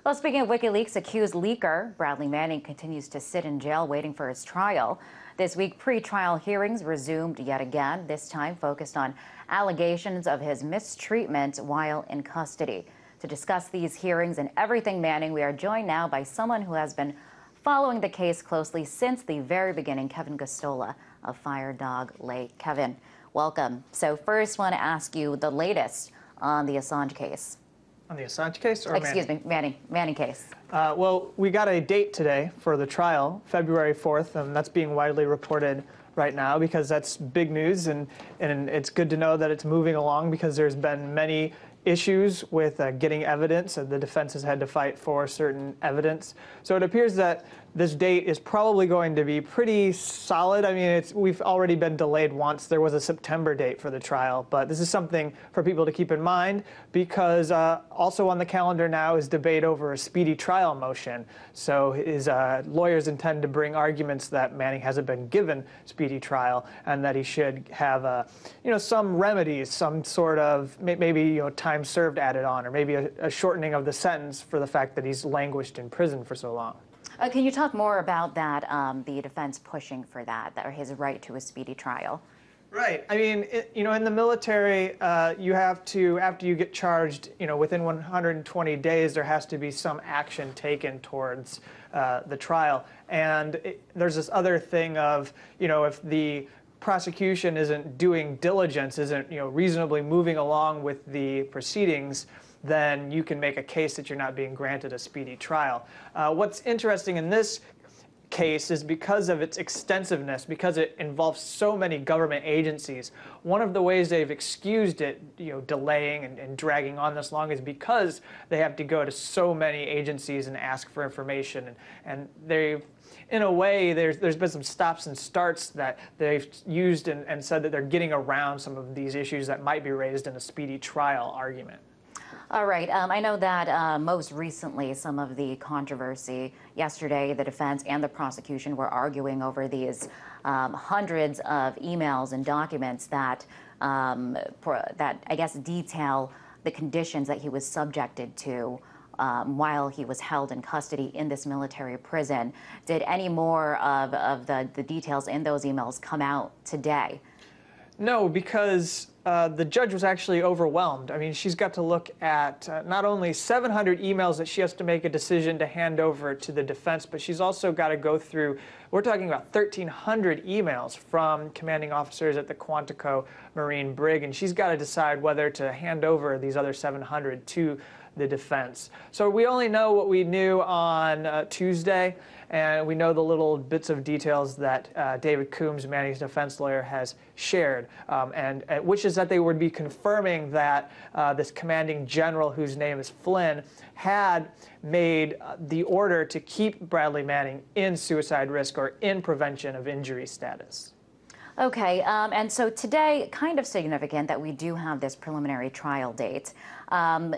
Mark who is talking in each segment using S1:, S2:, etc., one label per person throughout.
S1: Well, speaking of WikiLeaks accused leaker, Bradley Manning continues to sit in jail waiting for his trial. This week, pre-trial hearings resumed yet again, this time focused on allegations of his mistreatment while in custody. To discuss these hearings and everything Manning, we are joined now by someone who has been following the case closely since the very beginning, Kevin Gosztola of Fire Dog Lake. Kevin, welcome. So first, want to ask you the latest on the Assange case.
S2: On the Assange case or
S1: Excuse me, Manning case.
S2: Well, we got a date today for the trial, February 4th, and that's being widely reported right now because that's big news, and it's good to know that it's moving along because there's been many issues with getting evidence, and the defense has had to fight for certain evidence. So it appears that this date is probably going to be pretty solid. I mean, we've already been delayed once. There was a September date for the trial, but this is something for people to keep in mind because also on the calendar now is debate over a speedy trial motion. So his lawyers intend to bring arguments that Manning hasn't been given speedy trial and that he should have, some remedies, some sort of maybe time served added on, or maybe a shortening of the sentence for the fact that he's languished in prison for so long.
S1: Can you talk more about that, the defense pushing for that, or his right to a speedy trial?
S2: Right. I mean, in the military, you have to, after you get charged, within 120 days, there has to be some action taken towards the trial. And there's this other thing of, if the prosecution isn't doing diligence, isn't, reasonably moving along with the proceedings, then you can make a case that you're not being granted a speedy trial. What's interesting in this case is because of its extensiveness, because it involves so many government agencies, one of the ways they've excused it, delaying and dragging on this long is because they have to go to so many agencies and ask for information. And they've, in a way, there's been some stops and starts that they've used and said that they're getting around some of these issues that might be raised in a speedy trial argument.
S1: All right. I know that most recently some of the controversy yesterday, the defense and the prosecution were arguing over these hundreds of emails and documents that that I guess detail the conditions that he was subjected to while he was held in custody in this military prison. Did any more of the details in those emails come out today?
S2: No, because the judge was actually overwhelmed. I mean, she's got to look at not only 700 emails that she has to make a decision to hand over to the defense, but she's also got to go through, we're talking about 1,300 emails from commanding officers at the Quantico Marine Brig, and she's got to decide whether to hand over these other 700 to the defense. So we only know what we knew on Tuesday, and we know the little bits of details that David Coombs, Manning's defense lawyer, has shared, and which is that they would be confirming that this commanding general, whose name is Flynn, had made the order to keep Bradley Manning in suicide risk or in prevention of injury status.
S1: Okay, and so today, kind of significant that we do have this preliminary trial date. And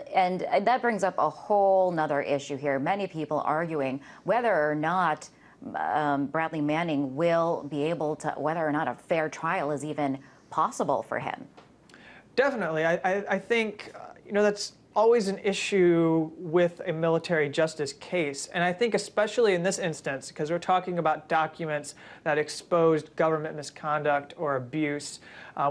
S1: that brings up a whole nother issue here. Many people arguing whether or not Bradley Manning will be able to, whether or not a fair trial is even possible for him.
S2: Definitely. I think, that's always an issue with a military justice case. And I think especially in this instance, because we're talking about documents that exposed government misconduct or abuse,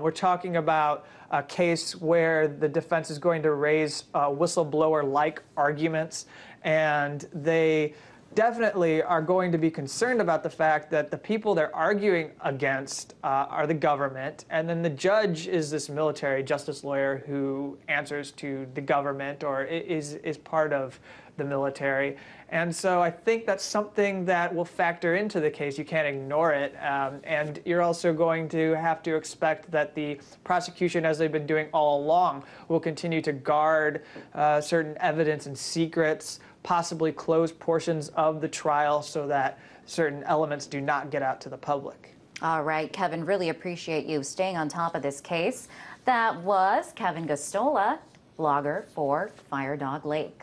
S2: we're talking about a case where the defense is going to raise whistleblower-like arguments, and they definitely are going to be concerned about the fact that the people they're arguing against are the government, and then the judge is this military justice lawyer who answers to the government or is part of the military. And so I think that's something that will factor into the case. You can't ignore it. And you're also going to have to expect that the prosecution, as they've been doing all along, will continue to guard certain evidence and secrets, possibly close portions of the trial so that certain elements do not get out to the public.
S1: All right, Kevin, really appreciate you staying on top of this case. That was Kevin Gosztola, blogger for Fire Dog Lake.